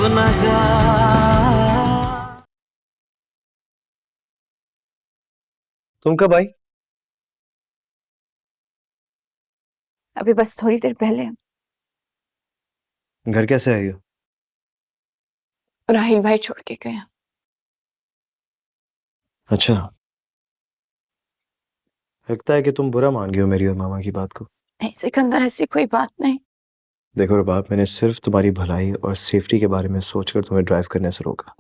न जा। तुम कब आई? अभी बस थोड़ी देर पहले। घर कैसे आई हो? राहिल भाई छोड़ के गए। अच्छा, लगता है कि तुम बुरा मान गए हो मेरी और मामा की बात को। नहीं सिकंदर, ऐसी कोई बात नहीं। देखो रुबाब, मैंने सिर्फ तुम्हारी भलाई और सेफ्टी के बारे में सोचकर तुम्हें ड्राइव करने से रोका,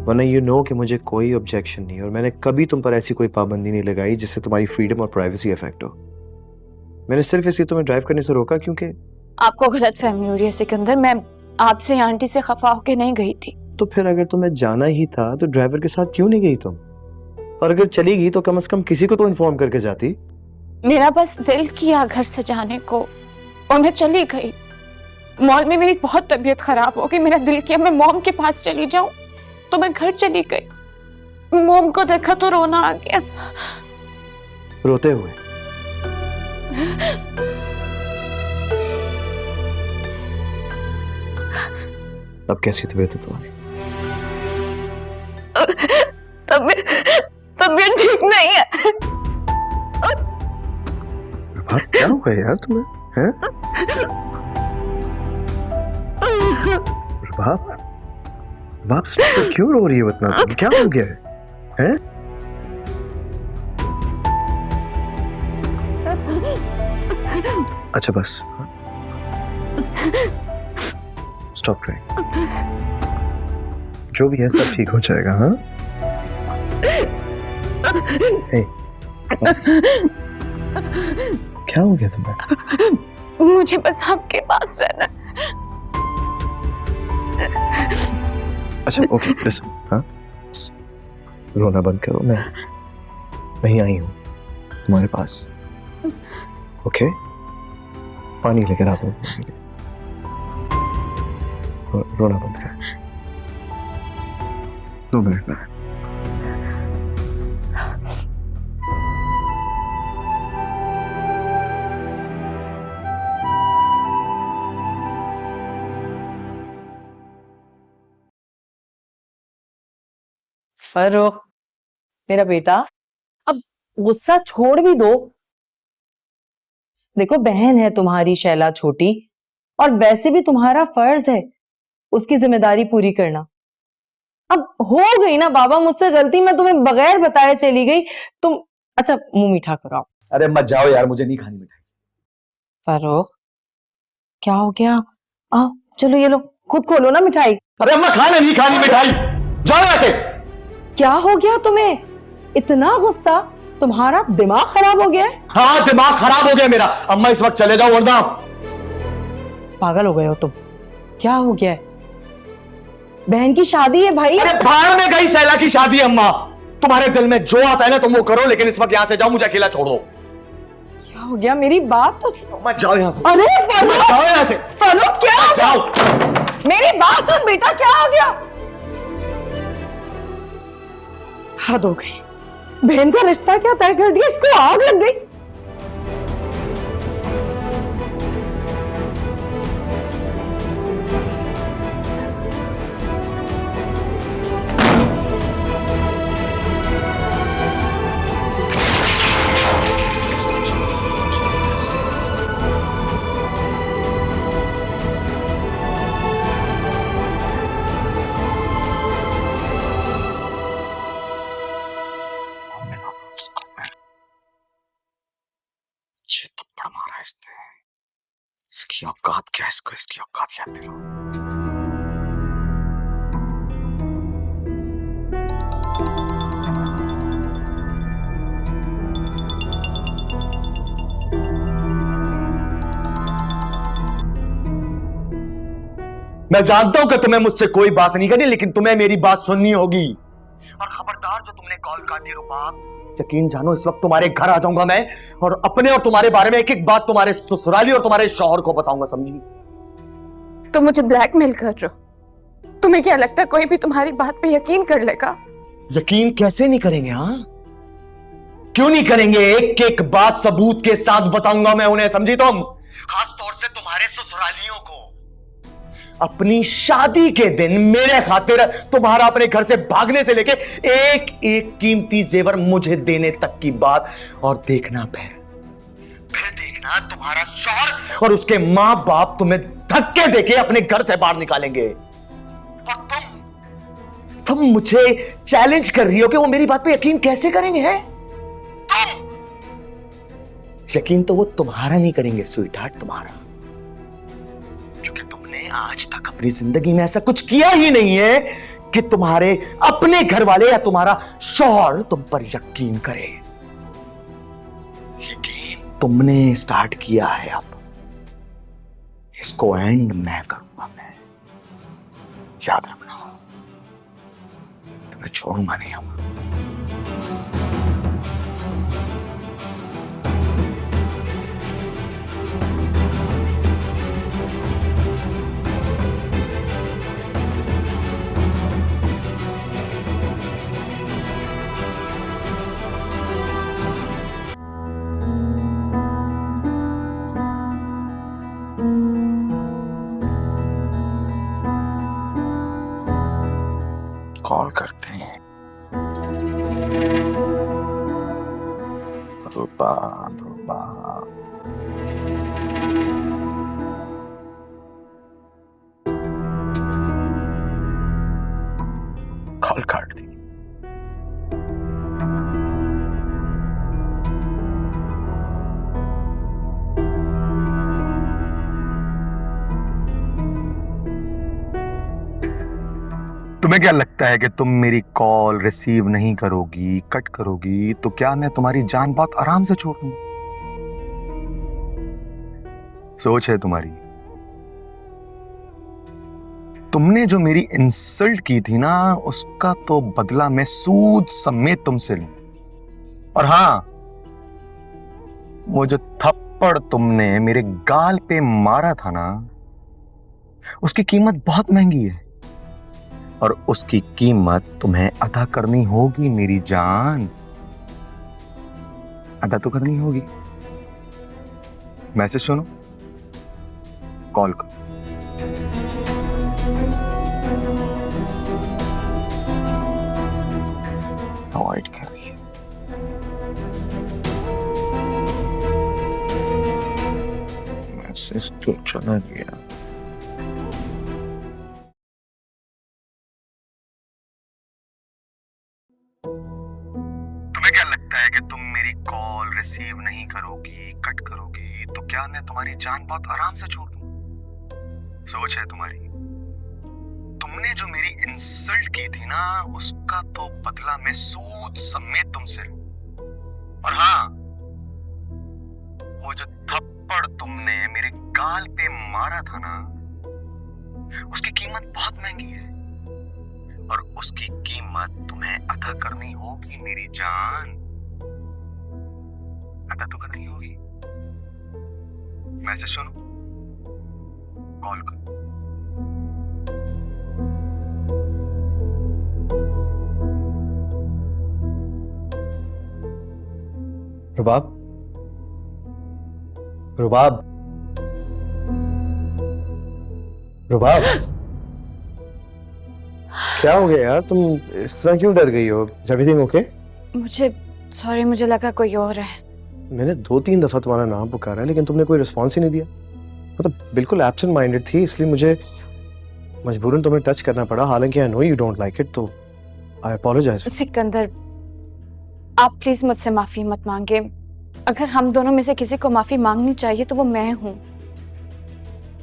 वरना यू नो कि मुझे कोई ऑब्जेक्शन नहीं और मैंने कभी तुम पर ऐसी कोई पाबंदी नहीं लगाई जिससे तुम्हारी फ्रीडम और प्राइवेसी अफेक्ट हो। मैंने सिर्फ इसलिए तुम्हें ड्राइव करने से रोका क्योंकि आपको गलत फहमी हो रही है सिकंदर। मैं आपसे आंटी से खफा होके नहीं गई थी। तो फिर अगर तुम्हें जाना ही था तो ड्राइवर के साथ क्यों नहीं गई तुम? और अगर चली गई तो कम से कम किसी को तो इन्फॉर्म करके जाती। मेरा बस दिल किया घर सजाने को और मैं चली गई। मॉल में मेरी बहुत तबीयत खराब हो गई। मेरा दिल किया मैं मॉम के पास चली जाऊं, तो मैं घर चली गई। मॉम को देखा तो रोना आ गया। रोते हुए? अब कैसी तबीयत है तुम्हारी? तबीयत ठीक नहीं है। क्या हुआ यार तुम्हें? हैं? रुबाब, रुबाब क्यों रो रही है इतना? तुम क्या हो गया है? हैं? अच्छा बस, स्टॉप क्राइंग। जो भी है सब ठीक हो जाएगा। हाँ? hey, बस। क्या हो गया तुम्हें? मुझे बस आपके पास रहना। अच्छा ओके लिसन, हाँ रोना बंद करो। मैं ही आई हूँ तुम्हारे पास। ओके, पानी लेकर आता हूँ तुम्हारे लिए। रोना बंद कर। 2 मिनट में। फरोख मेरा बेटा, अब गुस्सा छोड़ भी दो। देखो बहन है तुम्हारी शैला छोटी, और वैसे भी तुम्हारा फर्ज है उसकी जिम्मेदारी पूरी करना। अब हो गई ना बाबा मुझसे गलती, मैं तुम्हें बगैर बताए चली गई। तुम अच्छा मुंह मीठा कराओ। अरे मत जाओ यार, मुझे नहीं खानी मिठाई। फरोख क्या हो गया? आओ चलो ये लो, खुद खोलो ना मिठाई। अरे अम्मा खाना नहीं खानी मिठाई, जाओ यहाँ से। क्या हो गया तुम्हें? इतना गुस्सा? तुम्हारा दिमाग खराब हो गया है? हाँ दिमाग खराब हो गया मेरा। अम्मा इस वक्त चले जाओ वरना। पागल हो गए हो तुम? क्या हो गया है? बहन की शादी है भाई। अरे बाहर में गई शैला की शादी है अम्मा। तुम्हारे दिल में जो आता है ना तुम वो करो, लेकिन इस वक्त यहाँ से जाओ, मुझे अकेला छोड़ो। क्या हो गया? मेरी बात तो सुनो। मत जाओ यहाँ से। अरे मत जाओ यहाँ से। फरूख क्या हो गया? जाओ। मेरी बात सुन बेटा, क्या हो गया? हद हो गई। बहन का रिश्ता क्या तय कर दिया, इसको आग लग गई। मारा इसने, इसकी औकात क्या है, इसको इसकी औकात याद दिलाओ। मैं जानता हूं कि तुम्हें मुझसे कोई बात नहीं करनी, लेकिन तुम्हें मेरी बात सुननी होगी। और खबरदार जो तुमने कॉल काटी रुबाब, यकीन जानो इस वक्त तुम्हारे घर आ जाऊंगा मैं और अपने और तुम्हारे बारे में एक एक बात तुम्हारे ससुराली और तुम्हारे शौहर को बताऊंगा, समझी? तुम मुझे ब्लैकमेल कर रहे हो? तुम्हें क्या लगता है कोई भी तुम्हारी बात पे यकीन कर लेगा? यकीन कैसे नहीं करेंगे? हाँ क्यों नहीं करेंगे? एक एक बात सबूत के साथ बताऊंगा मैं उन्हें, समझी तुम? खास तौर से तुम्हारे ससुरालियों को। अपनी शादी के दिन मेरे खातिर तुम्हारा अपने घर से भागने से लेके एक एक कीमती जेवर मुझे देने तक की बात। और देखना फिर देखना तुम्हारा शौहर और उसके मां बाप तुम्हें धक्के देके अपने घर से बाहर निकालेंगे। और तुम मुझे चैलेंज कर रही हो कि वो मेरी बात पे यकीन कैसे करेंगे? हैं तुम यकीन तो वो तुम्हारा नहीं करेंगे स्वीटहार्ट, तुम्हारा, क्योंकि तुमने आज तक अपनी जिंदगी में ऐसा कुछ किया ही नहीं है कि तुम्हारे अपने घर वाले या तुम्हारा शौहर तुम पर यकीन करे। यकीन तुमने स्टार्ट किया है, अब इसको एंड मैं करूंगा। मैं, याद रखना, तुम्हें छोड़ूंगा नहीं। हम कॉल करते हैं। रूपा, रूपा, कॉल काट दी। तुम्हें क्या लगता है कि तुम मेरी कॉल रिसीव नहीं करोगी, कट करोगी, तो क्या मैं तुम्हारी जान बात आराम से छोड़ दूंगा? सोच है तुम्हारी। तुमने जो मेरी इंसल्ट की थी ना, उसका तो बदला मैं सूद समेत तुमसे लूं। और हां, वो जो थप्पड़ तुमने मेरे गाल पे मारा था ना, उसकी कीमत बहुत महंगी है, और उसकी कीमत तुम्हें अदा करनी होगी मेरी जान। अदा तो करनी होगी। मैसेज सुनो, कॉल करो। अवॉइड कर रही है। मैसेज तो चला गया। तुम्हें क्या लगता है कि तुम मेरी कॉल रिसीव नहीं करोगी, कट करोगी, तो क्या मैं तुम्हारी जान बात आराम से छोड़ दूंगा? सोच है तुम्हारी। तुमने जो मेरी इंसल्ट की थी ना, उसका तो बदला मैं सूद समेत तुमसे लूं। और हां, वो जो थप्पड़ तुमने मेरे गाल पे मारा था ना, उसकी कीमत बहुत महंगी है, और उसकी कीमत तुम्हें अदा करनी होगी मेरी जान। अदा तो करनी होगी। मैसेज सुनो, कॉल करो। रुबाब, रुबाब, रुबाब, क्या हो गया यार? तुम इस तरह क्यों डर गई हो? Everything okay? मुझे लगा कोई और है। मैंने 2-3 दफा तुम्हारा नाम पुकारा है, लेकिन तुमने कोई रिस्पॉन्स ही नहीं दिया। मतलब बिल्कुल एब्सेंट माइंडेड थी, इसलिए मुझे मजबूरन तुम्हें टच करना पड़ा। हालांकि I know you don't like it, तो आई अपोलोजाइज। सिकंदर, आप प्लीज मुझसे माफी मत मांगे। अगर हम दोनों में से किसी को माफी मांगनी चाहिए तो वो मैं हूं।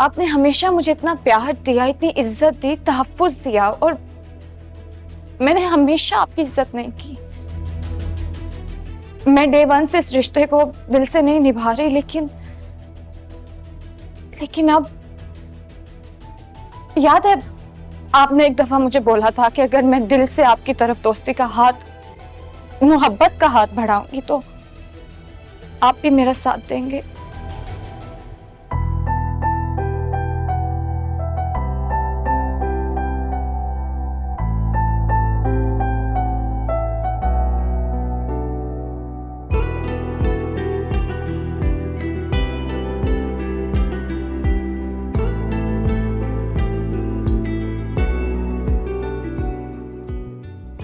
आपने हमेशा मुझे इतना प्यार दिया, इतनी इज्जत दी, तहफ्फुज दिया, और मैंने हमेशा आपकी इज्जत नहीं की। मैं डे वन से इस रिश्ते को दिल से नहीं निभा रही, लेकिन अब याद है आपने एक दफा मुझे बोला था कि अगर मैं दिल से आपकी तरफ दोस्ती का हाथ, मोहब्बत का हाथ बढ़ाऊंगी तो आप भी मेरा साथ देंगे।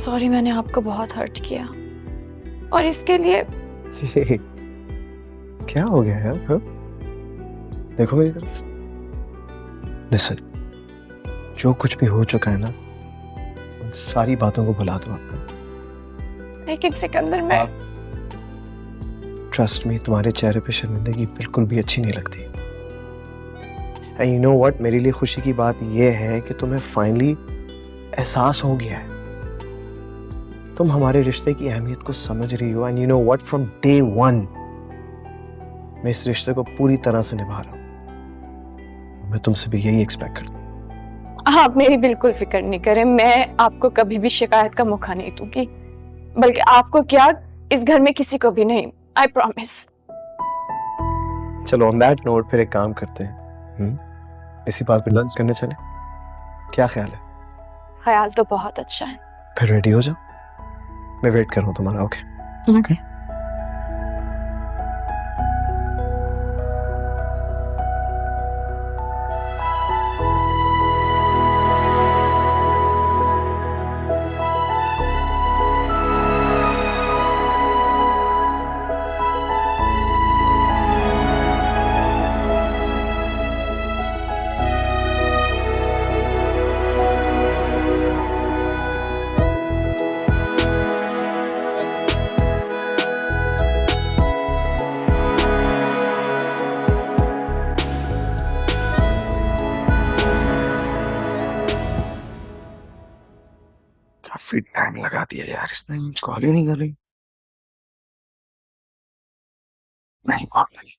सॉरी, मैंने आपको बहुत हर्ट किया और इसके लिए क्या हो गया यार? हाँ? देखो मेरी तरफ। लिसन, जो कुछ भी हो चुका है ना, उन सारी बातों को भुला दो आपका। लेकिन सिकंदर, मैं ट्रस्ट मी, तुम्हारे चेहरे पे शर्मिंदगी बिल्कुल भी अच्छी नहीं लगती। एंड यू नो व्हाट, मेरे लिए खुशी की बात यह है कि तुम्हें फाइनली एहसास हो गया है। तुम हमारे रिश्ते की अहमियत को समझ रही हो। And you know what, from day one मैं इस रिश्ते को पूरी तरह से निभा रहा हूं। मैं तुमसे भी यही एक्सपेक्ट करता हूँ। आप मेरी बिल्कुल फिक्र नहीं करें, मैं आपको कभी भी शिकायत का मौका नहीं दूंगी, बल्कि आपको क्या, इस घर में किसी को भी नहीं, आई प्रॉमिस। चलो ऑन दैट नोट फिर एक काम करते हैं, इसी बात पे लंच करने चले, क्या ख्याल है? ख्याल तो बहुत अच्छा है। फिर रेडी हो जाओ, मैं वेट कर रहा हूँ तुम्हारा। Okay okay. काफी टाइम लगा दिया यार, इसने कॉल ही नहीं कर रही। नहीं कॉल नहीं।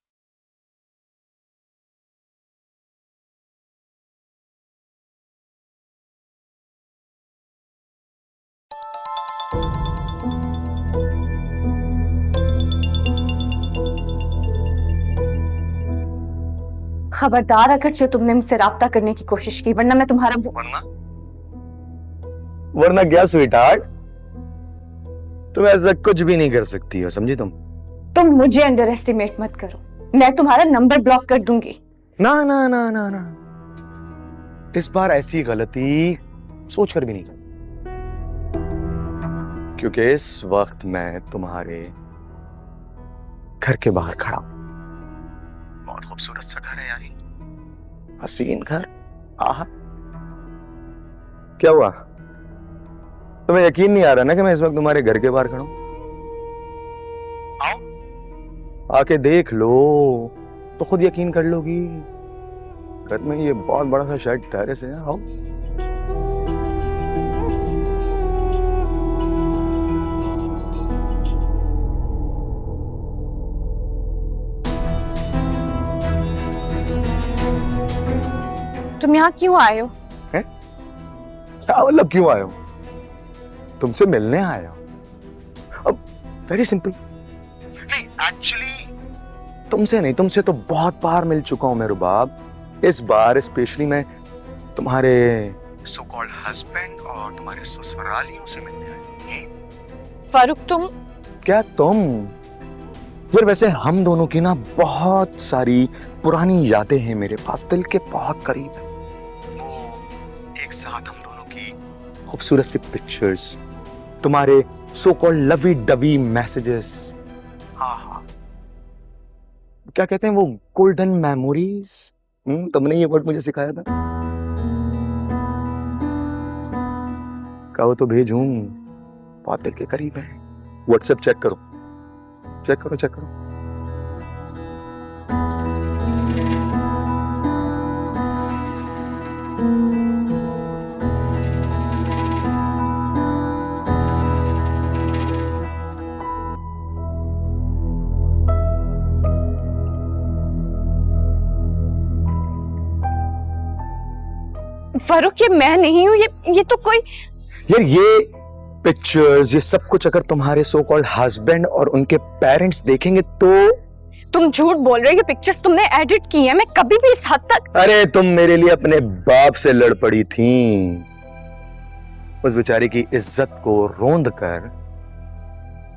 खबरदार अगर जो तुमने मुझसे राब्ता करने की कोशिश की, वरना मैं तुम्हारा वरना क्या स्वीटहार्ट, तुम ऐसा कुछ भी नहीं कर सकती हो, समझी तुम? तुम मुझे अंडर एस्टिमेट मत करो, मैं तुम्हारा नंबर ब्लॉक कर दूंगी। ना ना ना ना ना, इस बार ऐसी गलती सोच कर भी नहीं कर, क्योंकि इस वक्त मैं तुम्हारे घर के बाहर खड़ा हूं। बहुत खूबसूरत सा घर है यार, हसीन घर। आहा, क्या हुआ? तुम्हें यकीन नहीं आ रहा ना कि मैं इस वक्त तुम्हारे घर के बाहर खड़ा हूं? आओ, आके देख लो तो खुद यकीन कर लोगी। घर में ये बहुत बड़ा सा शेड टेरेस है। आओ। तुम यहाँ क्यों आए हो? क्या मतलब क्यों आए हो? तुमसे मिलने आया हूं। अब वेरी सिंपल, नहीं एक्चुअली तुमसे नहीं, तुमसे तो बहुत बार मिल चुका हूं मैं रुबाब। इस बार स्पेशली मैं तुम्हारे सो कॉल्ड हस्बैंड और तुम्हारे ससुरालियों से मिलने आया हूं। फारूक, तुम क्या तुम? यार वैसे हम दोनों की ना बहुत सारी पुरानी यादें हैं मेरे पास, दिल के बहुत करीब है। वो एक साथ हम दोनों की खूबसूरत सी पिक्चर्स, तुम्हारे so called lovey dovey messages, हाँ हाँ, क्या कहते हैं वो, गोल्डन मेमोरीज। तुमने ये वर्ड मुझे सिखाया था। कहो तो भेजूं, बहुत दिल के करीब है। व्हाट्सएप चेक करो, चेक करो, चेक करो। फारूक, ये मैं नहीं हूँ, ये तो कोई। यार ये पिक्चर्स, ये सब कुछ अगर तुम्हारे सो कॉल्ड हस्बैंड और उनके पेरेंट्स देखेंगे तो। तुम झूठ बोल रहे हो, ये पिक्चर्स तुमने एडिट की है, मैं कभी भी इस हद तक। अरे तुम मेरे लिए अपने बाप से लड़ पड़ी थी, उस बेचारे की इज्जत को रोंद कर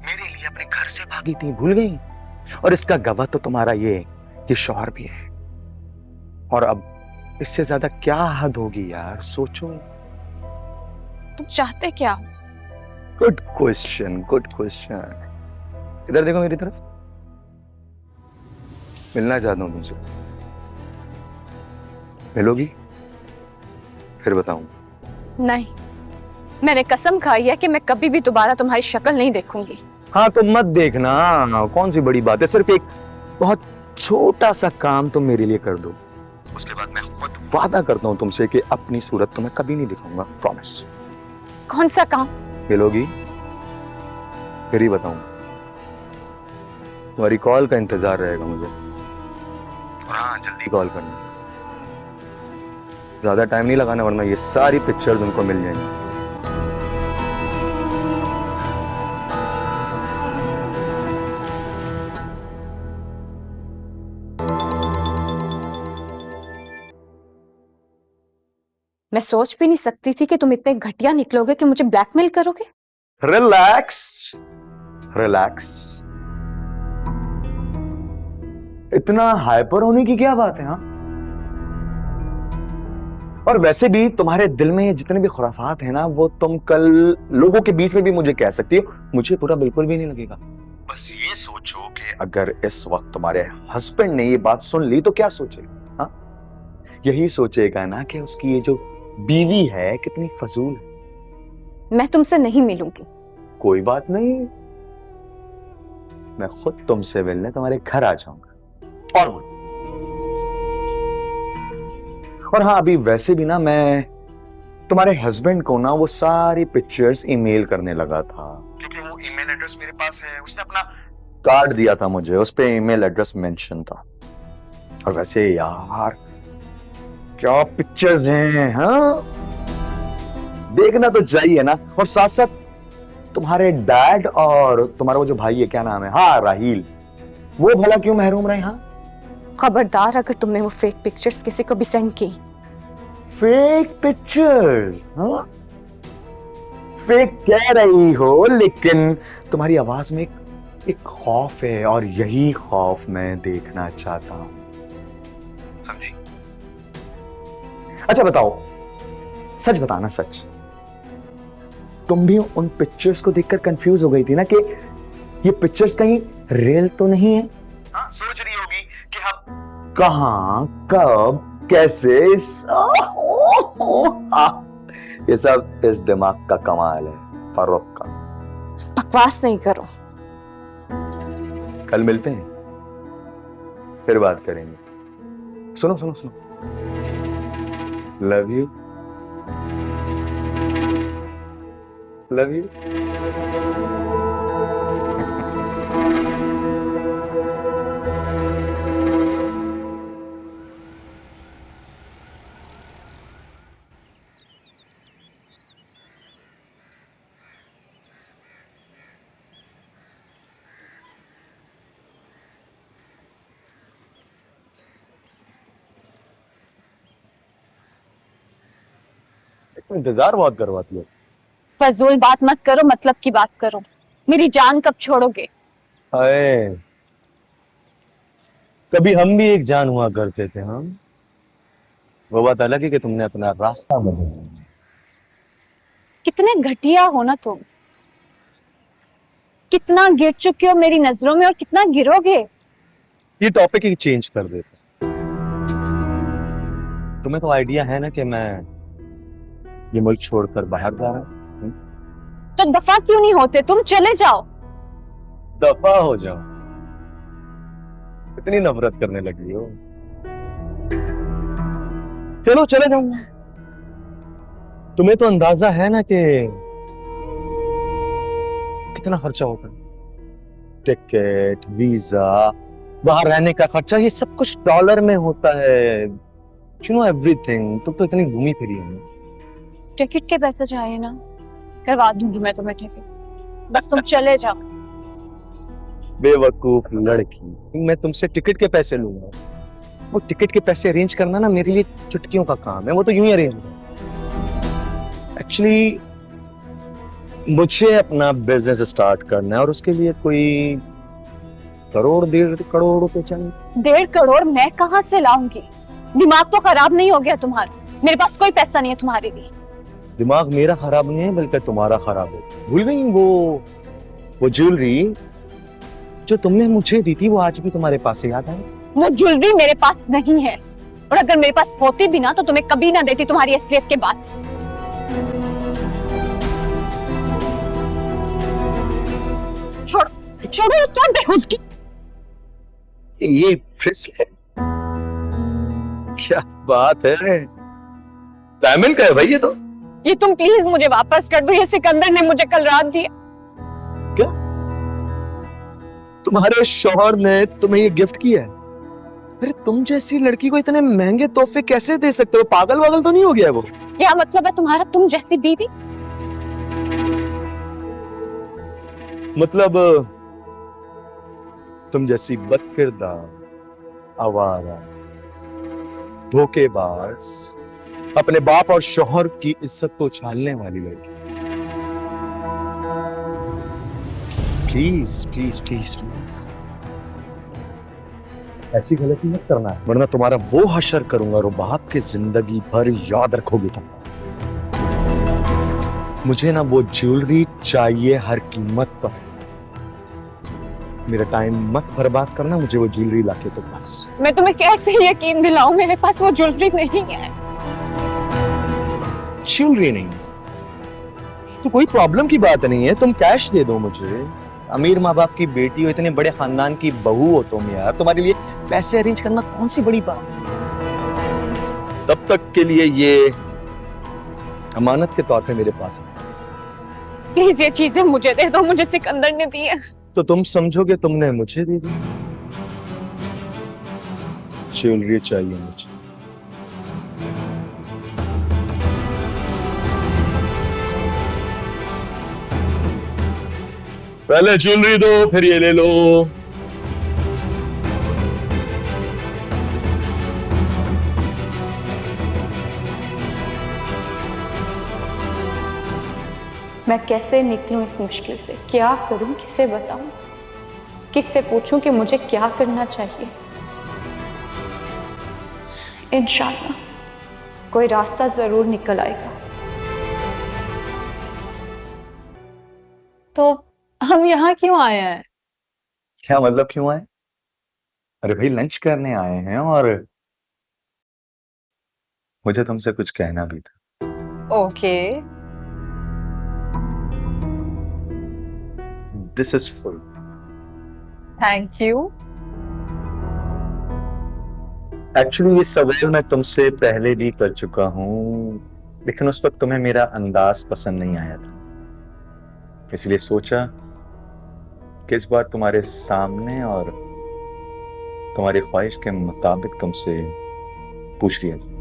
मेरे लिए अपने घर से भागी थी, भूल गई? और इसका गवाह तो तुम्हारा ये शौहर भी है। और अब इससे ज्यादा क्या हद होगी यार, सोचो। तुम चाहते क्या हो? Good question, good question. इधर देखो मेरी तरफ। मिलना चाहता हूं तुमसे, मिलोगी? फिर बताऊं। नहीं, मैंने कसम खाई है कि मैं कभी भी दोबारा तुम्हारी शक्ल नहीं देखूंगी। हाँ तो मत देखना, कौन सी बड़ी बात है, सिर्फ एक बहुत छोटा सा काम तुम मेरे लिए कर दो, उसके बाद मैं खुद वादा करता हूँ तुमसे कि अपनी सूरत तुम्हें कभी नहीं दिखाऊंगा, प्रॉमिस। कौन सा काम? मिलोगी फिर ही बताऊं। तुम्हारी कॉल का इंतजार रहेगा मुझे, और हाँ जल्दी कॉल करना, ज्यादा टाइम नहीं लगाना वरना ये सारी पिक्चर्स उनको मिल जाएंगी। मैं सोच भी नहीं सकती थी कि तुम इतने घटिया निकलोगे कि मुझे ब्लैकमेल करोगे। Relax, relax. इतना हाइपर होने की क्या बात है? हाँ, और वैसे भी तुम्हारे दिल में जितने भी खुराफात हैं ना, वो तुम कल लोगों के बीच में भी मुझे कह सकती हो, मुझे पूरा बिल्कुल भी नहीं लगेगा। बस ये सोचो कि अगर इस वक्त तुम्हारे हस्बैंड ने ये बात सुन ली तो क्या सोचेगा? हाँ, यही सोचेगा ना कि उसकी ये जो बीवी है कितनी फजूल है। मैं तुमसे नहीं मिलूंगी। कोई बात नहीं, मैं खुद तुमसे मिलने तुम्हारे घर आ जाऊंगा। और हाँ, अभी वैसे भी ना मैं तुम्हारे हस्बैंड को ना वो सारी पिक्चर्स ईमेल करने लगा था, क्योंकि वो ईमेल एड्रेस मेरे पास है, उसने अपना कार्ड दिया था मुझे, उस पे ईमेल एड्रेस मेंशन था। और वैसे यार क्या पिक्चर्स हैं, हाँ देखना तो चाहिए ना। और साथ साथ तुम्हारे डैड और तुम्हारा वो जो भाई है, क्या नाम है, हाँ राहील, वो भला क्यों महरूम रहे? हाँ, खबरदार अगर तुमने वो फेक पिक्चर्स किसी को भी सेंड की। Fake pictures? हाँ, फेक कह रही हो, लेकिन तुम्हारी आवाज में एक खौफ है, और यही खौफ मैं देखना चाहता हूं, समझी? अच्छा बताओ, सच बताना, सच, तुम भी उन पिक्चर्स को देखकर कंफ्यूज हो गई थी ना कि ये पिक्चर्स कहीं रियल तो नहीं है? हाँ, सोच रही होगी कि हम कहां, कब, कैसे, ये सब इस दिमाग का कमाल है, फरोख का। बकवास नहीं करो। कल मिलते हैं, फिर बात करेंगे। सुनो सुनो सुनो, लव यू, लव यू। तो इंतजार बहुत करवाती है। फजूल बात मत करो, मतलब की बात करो। मेरी जान कब छोड़ोगे? हाय, कभी हम भी एक जान हुआ करते थे। हम, वो बात अलग है कि तुमने अपना रास्ता बदल लिया। कितने घटिया हो ना तुम, कितना गिर चुके हो मेरी नजरों में और कितना गिरोगे। ये टॉपिक ही चेंज कर देते। तुम्हें तो आइडिया है ना कि मैं ये मुल्क छोड़कर बाहर जा रहा हूं। तो दफा क्यों नहीं होते तुम? चले जाओ। दफा हो जाओ, इतनी नफरत करने लगी हो। चलो चले जाओ। तुम्हें तो अंदाजा है ना कि कितना खर्चा होता है, टिकट, वीजा, बाहर रहने का खर्चा, ये सब कुछ डॉलर में होता है। You know everything. तुम तो इतनी घूमी फिरी है। टिकट के पैसे चाहिए ना, करवा दूंगी मैं तुम्हें टिकट, बस तुम चले जाओ। बेवकूफ लड़की, मैं तुमसे टिकट के पैसे लूंगा? वो टिकट के पैसे अरेंज करना ना मेरे लिए चुटकियों का काम है, वो तो यूं ही अरेंज होगा। एक्चुअली मुझे अपना बिजनेस स्टार्ट करना है और उसके लिए कोई करोड़, 1.5 करोड़ रुपए चाहिए। 1.5 करोड़ मैं कहाँ से लाऊंगी? दिमाग तो खराब नहीं हो गया तुम्हारा? मेरे पास कोई पैसा नहीं है तुम्हारे लिए। दिमाग मेरा खराब नहीं है बल्कि तुम्हारा खराब है। भूल गई वो ज्वेलरी जो तुमने मुझे दी थी, वो आज भी तुम्हारे पास है, याद है? वो ज्वेलरी मेरे पास नहीं है, और अगर मेरे पास होती भी ना तो तुम्हें कभी ना देती तुम्हारी असलियत के बाद। छोड़ो छोड़ो, क्या बेहुदगी। ये ब्रेसलेट, क्या बात है, डायमंड का है भाई ये तो। ये तुम प्लीज मुझे वापस कर दो, ये सिकंदर ने मुझे कल रात दिया। क्या तुम्हारे शौहर ने तुम्हें ये गिफ्ट किया है? अरे तुम जैसी लड़की को इतने महंगे तोहफे कैसे दे सकते हो? पागल वागल तो नहीं हो गया वो? क्या मतलब है तुम्हारा, तुम जैसी बीवी? मतलब तुम जैसी बदकिरदार, आवारा, धोखेबाज, अपने बाप और शौहर की इज्जत को उछालने वाली लड़की। प्लीज प्लीज प्लीज प्लीज ऐसी गलती मत करना है, वरना तुम्हारा वो हशर करूंगा रुबाब के जिंदगी भर याद रखोगे तुम। मुझे ना वो ज्वेलरी चाहिए हर कीमत पर। मेरा टाइम मत बर्बाद करना, मुझे वो ज्वेलरी लाके तो बस। मैं तुम्हें कैसे यकीन दिलाऊं, मेरे पास वो ज्वेलरी नहीं है। ज्वेलरी नहीं तो कोई प्रॉब्लम की बात नहीं है, तुम कैश दे दो मुझे। अमीर माँ बाप की बेटी हो, इतने बड़े खानदान की बहू हो तुम यार, तुम्हारे लिए पैसे अरेंज करना कौन सी बड़ी बात है। तब तक के लिए ये अमानत के तौर पे मेरे पास है। प्लीज ये चीजें मुझे दे दो, मुझे सिकंदर ने दी है। तो तुम समझोगे तुमने मुझे दे दी? ज्वेलरी चाहिए मुझे। पहले ज्वेलरी दो फिर ये ले लो। मैं कैसे निकलूं इस मुश्किल से, क्या करूं, किससे बताऊं, किससे पूछूं कि मुझे क्या करना चाहिए। इंशाल्लाह कोई रास्ता जरूर निकल आएगा। तो हम यहाँ क्यों आए हैं? क्या मतलब क्यों आए? अरे भाई लंच करने आए हैं और मुझे तुमसे कुछ कहना भी था। Okay. This is full. Thank you. Actually ये सवाल मैं तुमसे पहले भी कर चुका हूँ, लेकिन उस वक्त तुम्हें मेरा अंदाज पसंद नहीं आया था, इसलिए सोचा कि इस बार तुम्हारे सामने और तुम्हारी ख्वाहिश के मुताबिक तुमसे पूछ लिया जाए।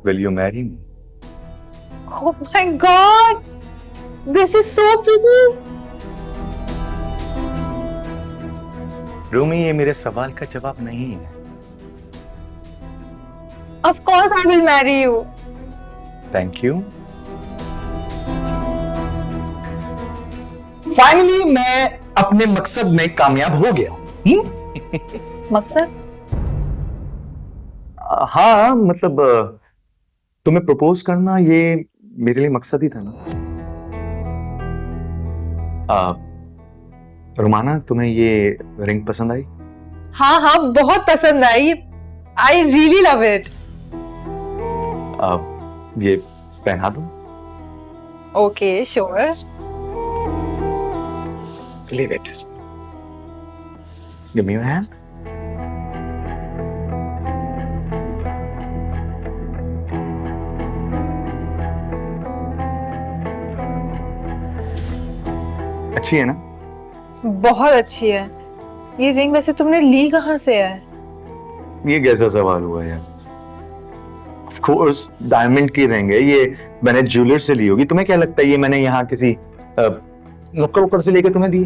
Will you marry me? Oh my God, this is so pretty. Rumi, ये मेरे सवाल का जवाब नहीं है। Of course I will marry you. Thank you. Finally मैं अपने मकसद में कामयाब हो गया। मकसद? हाँ मतलब तुम्हें प्रपोज करना ये मेरे लिए मकसद ही था ना। रुमाना, तुम्हें ये रिंग पसंद आई? हाँ हाँ, बहुत पसंद आई। I really love it. ये पहना दो। Okay, sure. Leave it. Give me your hand. अच्छी है ना? बहुत अच्छी है। ये रिंग वैसे तुमने ली कहाँ से है? ये कैसा सवाल हुआ यार? Of course, डायमंड की रिंग है ये, मैंने ज्वेलर से ली होगी। तुम्हें क्या लगता है ये मैंने यहाँ किसी नुक्कड़ उक्कड़ से लेके तुम्हें दी?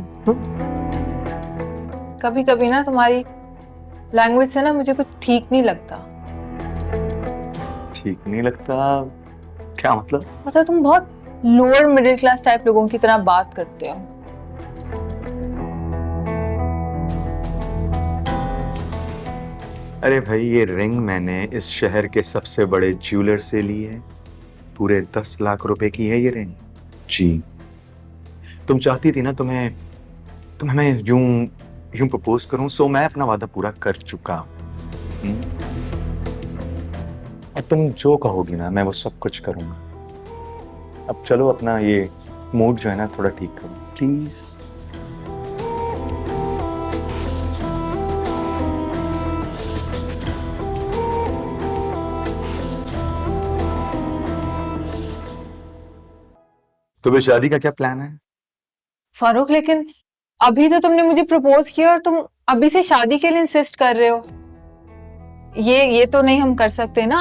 कभी कभी ना तुम्हारी लैंग्वेज से ना मुझे कुछ ठीक नहीं लगता। ठीक नहीं लगता। क्या मतलब? मतलब तुम बहुत लोअर मिडिल क्लास टाइप लोगों की तरह बात करते हो। अरे भाई, ये रिंग मैंने इस शहर के सबसे बड़े ज्वेलर से ली है। पूरे 10 लाख रुपए की है ये रिंग। जी, तुम चाहती थी ना तुम्हें मैं यूं प्रपोज करूं, सो मैं अपना वादा पूरा कर चुका हूं। और तुम जो कहोगी ना मैं वो सब कुछ करूंगा। अब चलो अपना ये मूड जो है ना थोड़ा ठीक करो प्लीज। तुम्हें शादी का क्या प्लान है? फारूक, लेकिन अभी तो तुमने मुझे प्रपोज किया और तुम अभी से शादी के लिए इंसिस्ट कर रहे हो। ये तो नहीं हम कर सकते ना।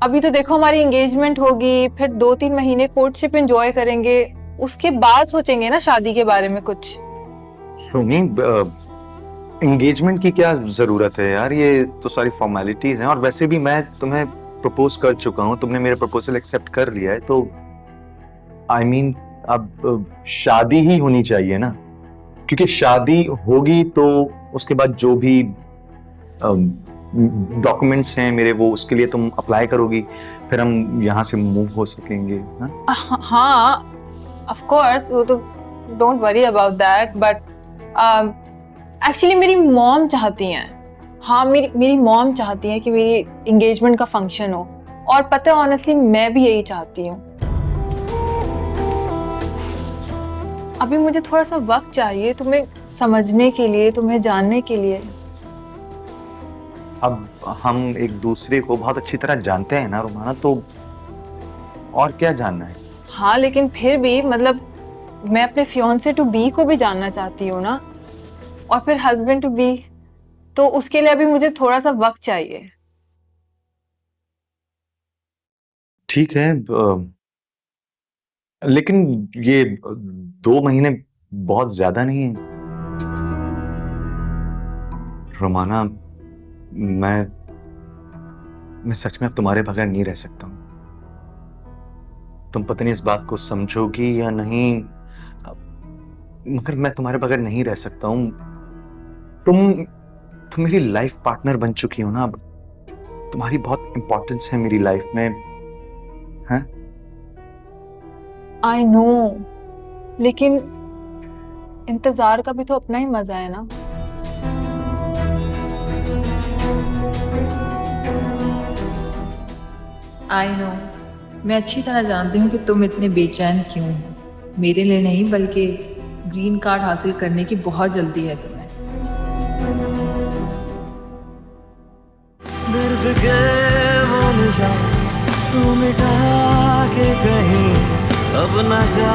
अभी तो देखो हमारी एंगेजमेंट होगी, फिर 2-3 महीने कोर्टशिप एंजॉय करेंगे, उसके बाद सोचेंगे ना शादी के बारे में कुछ। सुनी, एंगेजमेंट की क्या जरूरत है यार, ये तो सारी फॉर्मेलिटीज हैं। और वैसे भी मैं तुम्हें प्रपोज कर चुका हूँ, तुमने मेरा प्रपोजल एक्सेप्ट कर लिया है, तो आई मीन अब शादी ही होनी चाहिए ना। क्योंकि शादी होगी तो उसके बाद जो भी डॉक्यूमेंट्स हैं मेरे, वो उसके लिए तुम अप्लाई करोगी, फिर हम यहाँ से मूव हो सकेंगे। हाँ ऑफ कोर्स, वो तो don't worry about that, but actually मेरी मॉम चाहती हैं। हाँ, मेरी मॉम चाहती है कि मेरी एंगेजमेंट का फंक्शन हो, और पता है ऑनेस्टली मैं भी यही चाहती हूँ। अभी मुझे थोड़ा सा वक्त चाहिए तुम्हें समझने के लिए, तुम्हें जानने के लिए। अब हम एक दूसरे को बहुत अच्छी तरह जानते हैं ना रुमाना, तो और क्या जानना है? हाँ, लेकिन फिर भी मतलब मैं अपने फियांसे टू बी को भी जानना चाहती हूँ ना, और फिर हस्बैंड टू बी, तो उसके लिए अभी मुझे थोड़ा सा वक्त चाहिए। ठीक है, लेकिन ये 2 महीने बहुत ज्यादा नहीं है रोमाना। मैं सच में अब तुम्हारे बगैर नहीं रह सकता हूं। तुम पता नहीं इस बात को समझोगी या नहीं, मगर मैं तुम्हारे बगैर नहीं रह सकता हूं। तुम मेरी लाइफ पार्टनर बन चुकी हो ना। अब तुम्हारी बहुत इंपॉर्टेंस है मेरी लाइफ में, हैं? आई नो, लेकिन इंतजार का भी तो अपना ही मजा है ना। आई नो, मैं अच्छी तरह जानती हूँ कि तुम इतने बेचैन क्यों हो। मेरे लिए नहीं, बल्कि ग्रीन कार्ड हासिल करने की बहुत जल्दी है तुम्हें। दर्द के वो निशान तू मिटा के कहीं अब न जा।